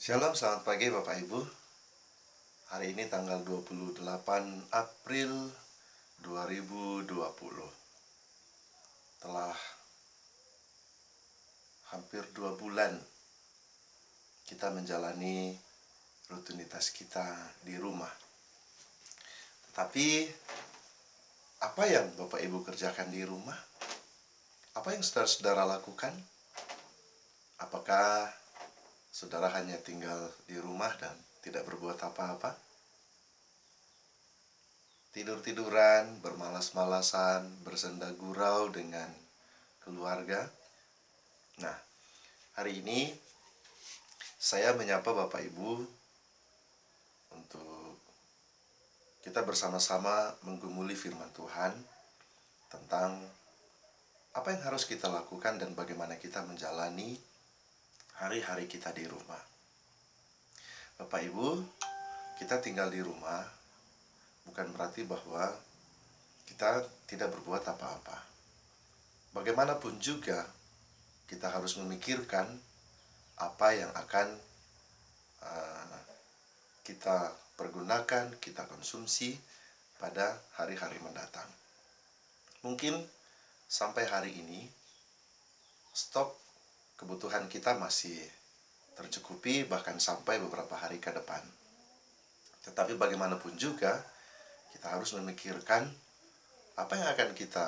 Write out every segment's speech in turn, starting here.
Shalom, selamat pagi Bapak Ibu. Hari ini tanggal 28 April 2020. Telah hampir 2 bulan kita menjalani rutinitas kita di rumah. Tetapi apa yang Bapak Ibu kerjakan di rumah? Apa yang saudara-saudara lakukan? Apakah saudara hanya tinggal di rumah dan tidak berbuat apa-apa? Tidur-tiduran, bermalas-malasan, bersenda gurau dengan keluarga. Nah, hari ini saya menyapa Bapak Ibu untuk kita bersama-sama menggumuli firman Tuhan tentang apa yang harus kita lakukan dan bagaimana kita menjalani hari-hari kita di rumah. Bapak Ibu, kita tinggal di rumah bukan berarti bahwa kita tidak berbuat apa-apa. Bagaimanapun juga kita harus memikirkan apa yang akan kita pergunakan, kita konsumsi pada hari-hari mendatang. Mungkin sampai hari ini stok kebutuhan kita masih tercukupi bahkan sampai beberapa hari ke depan. Tetapi bagaimanapun juga kita harus memikirkan apa yang akan kita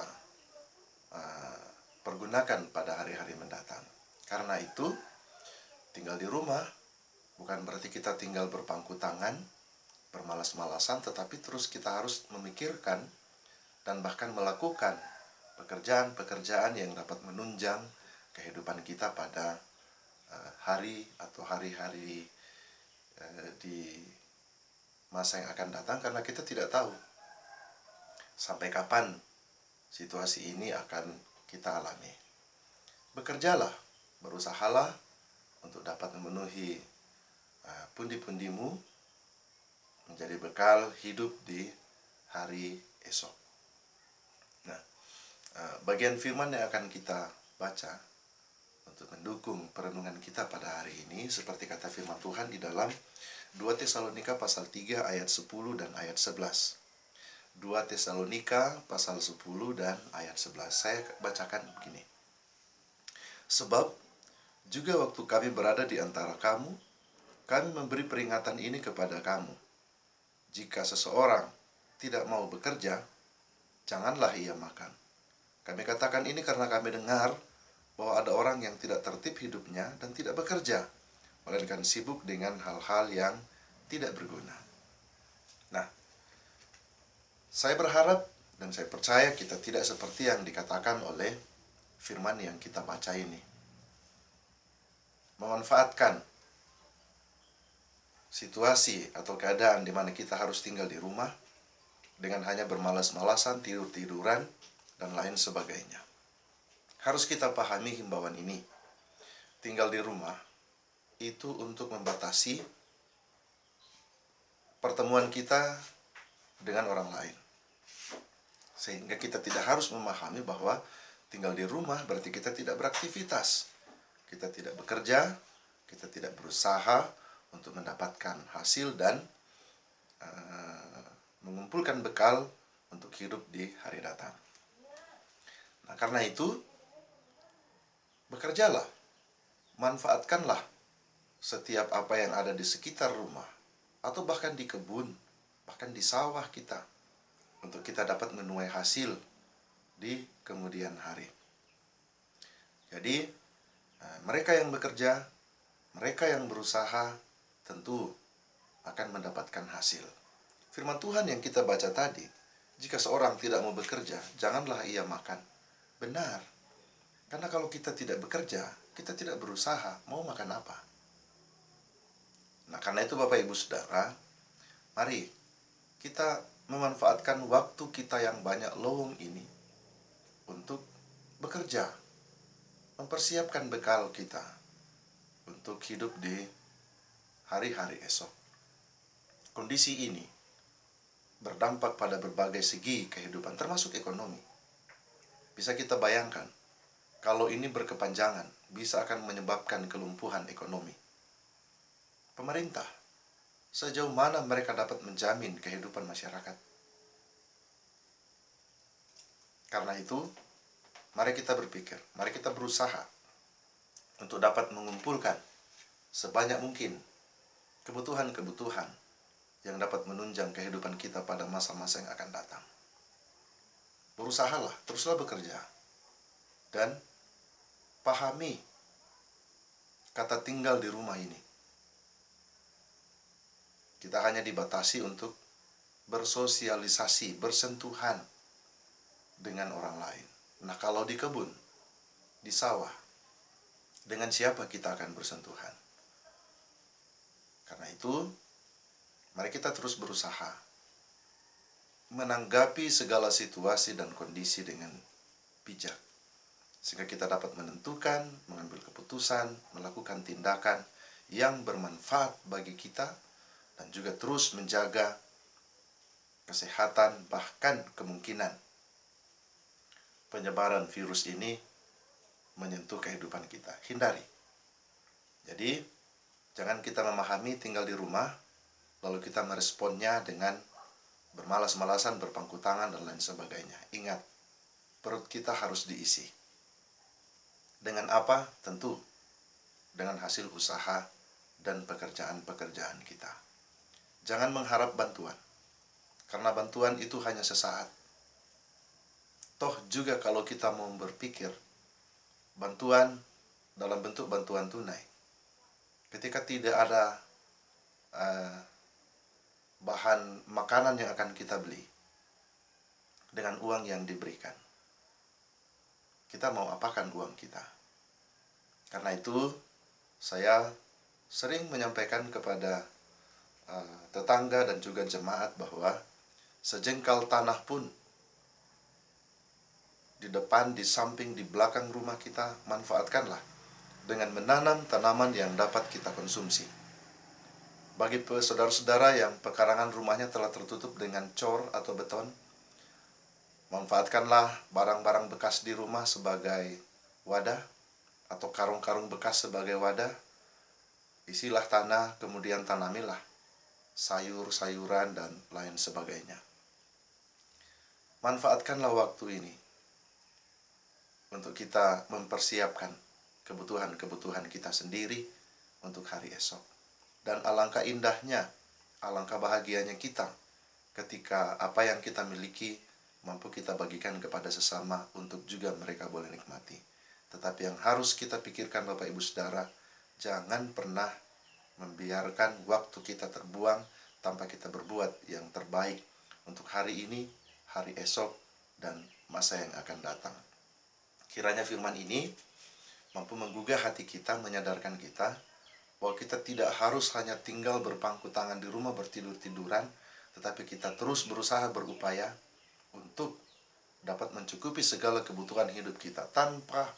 pergunakan pada hari-hari mendatang. Karena itu, tinggal di rumah bukan berarti kita tinggal berpangku tangan, bermalas-malasan, tetapi terus kita harus memikirkan dan bahkan melakukan pekerjaan-pekerjaan yang dapat menunjang kehidupan kita pada hari atau hari-hari di masa yang akan datang, karena kita tidak tahu sampai kapan situasi ini akan kita alami. Bekerjalah, berusahalah untuk dapat memenuhi pundi-pundimu menjadi bekal hidup di hari esok. Nah, bagian firman yang akan kita baca untuk mendukung perenungan kita pada hari ini seperti kata firman Tuhan di dalam 2 Tesalonika pasal 3 ayat 10 dan ayat 11. 2 Tesalonika pasal 10 dan ayat 11. Saya bacakan begini. Sebab juga waktu kami berada di antara kamu, kami memberi peringatan ini kepada kamu. Jika seseorang tidak mau bekerja, janganlah ia makan. Kami katakan ini karena kami dengar bahwa ada orang yang tidak tertib hidupnya dan tidak bekerja, melainkan sibuk dengan hal-hal yang tidak berguna. Nah, saya berharap dan saya percaya kita tidak seperti yang dikatakan oleh firman yang kita baca ini. Memanfaatkan situasi atau keadaan di mana kita harus tinggal di rumah dengan hanya bermalas-malasan, tidur-tiduran, dan lain sebagainya. Harus kita pahami himbauan ini. Tinggal di rumah itu untuk membatasi pertemuan kita dengan orang lain. Sehingga kita tidak harus memahami bahwa tinggal di rumah berarti kita tidak beraktivitas. Kita tidak bekerja, kita tidak berusaha untuk mendapatkan hasil dan mengumpulkan bekal untuk hidup di hari datang. Nah, karena itu, bekerjalah, manfaatkanlah setiap apa yang ada di sekitar rumah, atau bahkan di kebun, bahkan di sawah kita, untuk kita dapat menuai hasil di kemudian hari. Jadi, mereka yang bekerja, mereka yang berusaha, tentu akan mendapatkan hasil. Firman Tuhan yang kita baca tadi, jika seorang tidak mau bekerja, janganlah ia makan. Benar. Karena kalau kita tidak bekerja, kita tidak berusaha, mau makan apa? Nah, karena itu Bapak Ibu Saudara, mari kita memanfaatkan waktu kita yang banyak lowong ini untuk bekerja, mempersiapkan bekal kita untuk hidup di hari-hari esok. Kondisi ini berdampak pada berbagai segi kehidupan, termasuk ekonomi. Bisa kita bayangkan, kalau ini berkepanjangan, bisa akan menyebabkan kelumpuhan ekonomi. pemerintah. Sejauh mana mereka dapat menjamin kehidupan masyarakat? Karena itu, mari kita berpikir, mari kita berusaha untuk dapat mengumpulkan sebanyak mungkin kebutuhan-kebutuhan yang dapat menunjang kehidupan kita pada masa-masa yang akan datang. Berusahalah, teruslah bekerja, dan pahami kata tinggal di rumah ini. Kita hanya dibatasi untuk bersosialisasi, bersentuhan dengan orang lain. Nah, kalau di kebun, di sawah, dengan siapa kita akan bersentuhan? Karena itu, mari kita terus berusaha menanggapi segala situasi dan kondisi dengan bijak, sehingga kita dapat menentukan, mengambil keputusan, melakukan tindakan yang bermanfaat bagi kita, dan juga terus menjaga kesehatan, bahkan kemungkinan penyebaran virus ini menyentuh kehidupan kita. Hindari. Jadi, jangan kita memahami tinggal di rumah, lalu kita meresponnya dengan bermalas-malasan, berpangku tangan, dan lain sebagainya. Ingat, perut kita harus diisi. Dengan apa? Tentu dengan hasil usaha dan pekerjaan-pekerjaan kita. Jangan mengharap bantuan, karena bantuan itu hanya sesaat. Toh juga kalau kita mau berpikir, bantuan dalam bentuk bantuan tunai, ketika tidak ada bahan makanan yang akan kita beli dengan uang yang diberikan, kita mau apakan uang kita? Karena itu, saya sering menyampaikan kepada tetangga dan juga jemaat bahwa sejengkal tanah pun di depan, di samping, di belakang rumah kita, manfaatkanlah dengan menanam tanaman yang dapat kita konsumsi. Bagi saudara-saudara yang pekarangan rumahnya telah tertutup dengan cor atau beton, manfaatkanlah barang-barang bekas di rumah sebagai wadah, atau karung-karung bekas sebagai wadah. Isilah tanah, kemudian tanamilah sayur-sayuran dan lain sebagainya. Manfaatkanlah waktu ini untuk kita mempersiapkan kebutuhan-kebutuhan kita sendiri untuk hari esok. Dan alangkah indahnya, alangkah bahagianya kita ketika apa yang kita miliki mampu kita bagikan kepada sesama untuk juga mereka boleh nikmati. Tetapi yang harus kita pikirkan Bapak Ibu Saudara, jangan pernah membiarkan waktu kita terbuang tanpa kita berbuat yang terbaik untuk hari ini, hari esok, dan masa yang akan datang. Kiranya firman ini mampu menggugah hati kita, menyadarkan kita bahwa kita tidak harus hanya tinggal berpangku tangan di rumah bertidur-tiduran, tetapi kita terus berusaha berupaya untuk dapat mencukupi segala kebutuhan hidup kita tanpa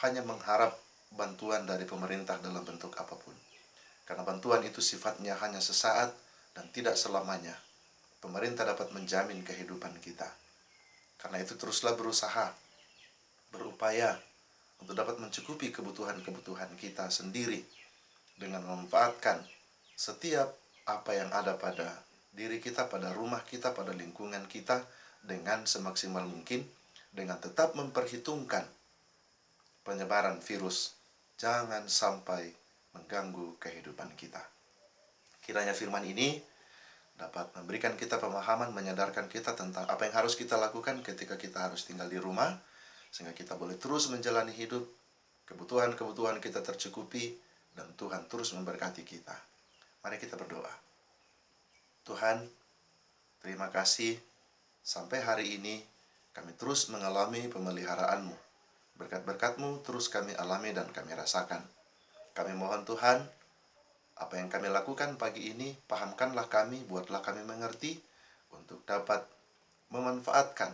hanya mengharap bantuan dari pemerintah dalam bentuk apapun. Karena bantuan itu sifatnya hanya sesaat dan tidak selamanya pemerintah dapat menjamin kehidupan kita. Karena itu teruslah berusaha, berupaya untuk dapat mencukupi kebutuhan-kebutuhan kita sendiri dengan memanfaatkan setiap apa yang ada pada diri kita, pada rumah kita, pada lingkungan kita dengan semaksimal mungkin, dengan tetap memperhitungkan penyebaran virus jangan sampai mengganggu kehidupan kita. Kiranya firman ini dapat memberikan kita pemahaman, menyadarkan kita tentang apa yang harus kita lakukan ketika kita harus tinggal di rumah, sehingga kita boleh terus menjalani hidup, kebutuhan-kebutuhan kita tercukupi, dan Tuhan terus memberkati kita. Mari kita berdoa. Tuhan, terima kasih sampai hari ini kami terus mengalami pemeliharaan-Mu. Berkat-berkat-Mu terus kami alami dan kami rasakan. Kami mohon Tuhan, apa yang kami lakukan pagi ini, pahamkanlah kami, buatlah kami mengerti untuk dapat memanfaatkan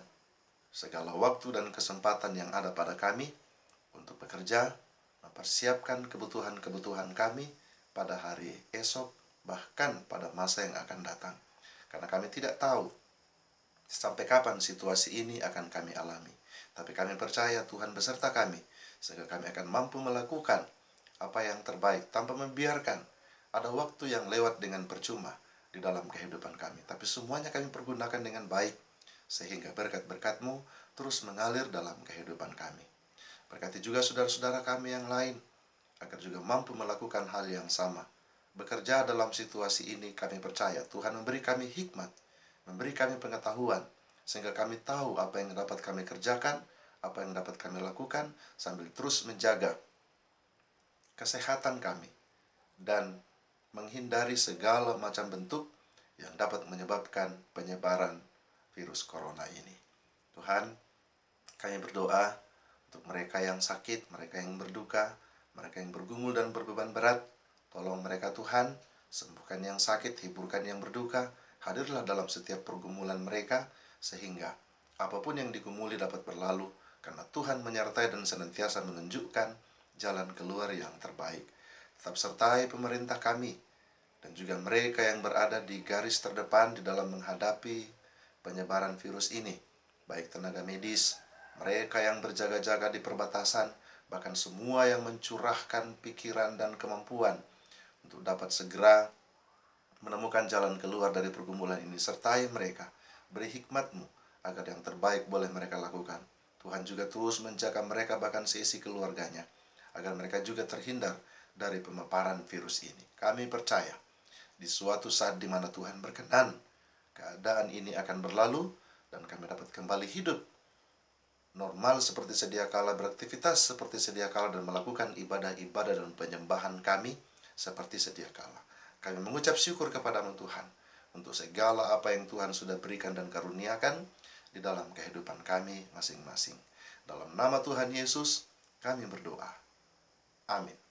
segala waktu dan kesempatan yang ada pada kami untuk bekerja, mempersiapkan kebutuhan-kebutuhan kami pada hari esok, bahkan pada masa yang akan datang. Karena kami tidak tahu sampai kapan situasi ini akan kami alami. Tapi kami percaya Tuhan beserta kami, sehingga kami akan mampu melakukan apa yang terbaik tanpa membiarkan ada waktu yang lewat dengan percuma di dalam kehidupan kami. Tapi semuanya kami pergunakan dengan baik, sehingga berkat-berkat-Mu terus mengalir dalam kehidupan kami. Berkati juga saudara-saudara kami yang lain, agar juga mampu melakukan hal yang sama. Bekerja dalam situasi ini, kami percaya Tuhan memberi kami hikmat, memberi kami pengetahuan, sehingga kami tahu apa yang dapat kami kerjakan, apa yang dapat kami lakukan, sambil terus menjaga kesehatan kami dan menghindari segala macam bentuk yang dapat menyebabkan penyebaran virus corona ini. Tuhan, kami berdoa untuk mereka yang sakit, mereka yang berduka, mereka yang bergumul dan berbeban berat. Tolong mereka Tuhan, sembuhkan yang sakit, hiburkan yang berduka, hadirlah dalam setiap pergumulan mereka, sehingga apapun yang digumuli dapat berlalu, karena Tuhan menyertai dan senantiasa menunjukkan jalan keluar yang terbaik. Tetap sertai pemerintah kami, dan juga mereka yang berada di garis terdepan di dalam menghadapi penyebaran virus ini, baik tenaga medis, mereka yang berjaga-jaga di perbatasan, bahkan semua yang mencurahkan pikiran dan kemampuan untuk dapat segera menemukan jalan keluar dari pergumulan ini. Sertai mereka, beri hikmat-Mu agar yang terbaik boleh mereka lakukan. Tuhan juga terus menjaga mereka bahkan seisi keluarganya, agar mereka juga terhindar dari pemaparan virus ini. Kami percaya di suatu saat di mana Tuhan berkenan, keadaan ini akan berlalu dan kami dapat kembali hidup normal seperti sedia kala, beraktivitas seperti sedia kala, dan melakukan ibadah-ibadah dan penyembahan kami seperti sedia kala. Kami mengucap syukur kepada-Mu Tuhan untuk segala apa yang Tuhan sudah berikan dan karuniakan di dalam kehidupan kami masing-masing. Dalam nama Tuhan Yesus kami berdoa. Amin.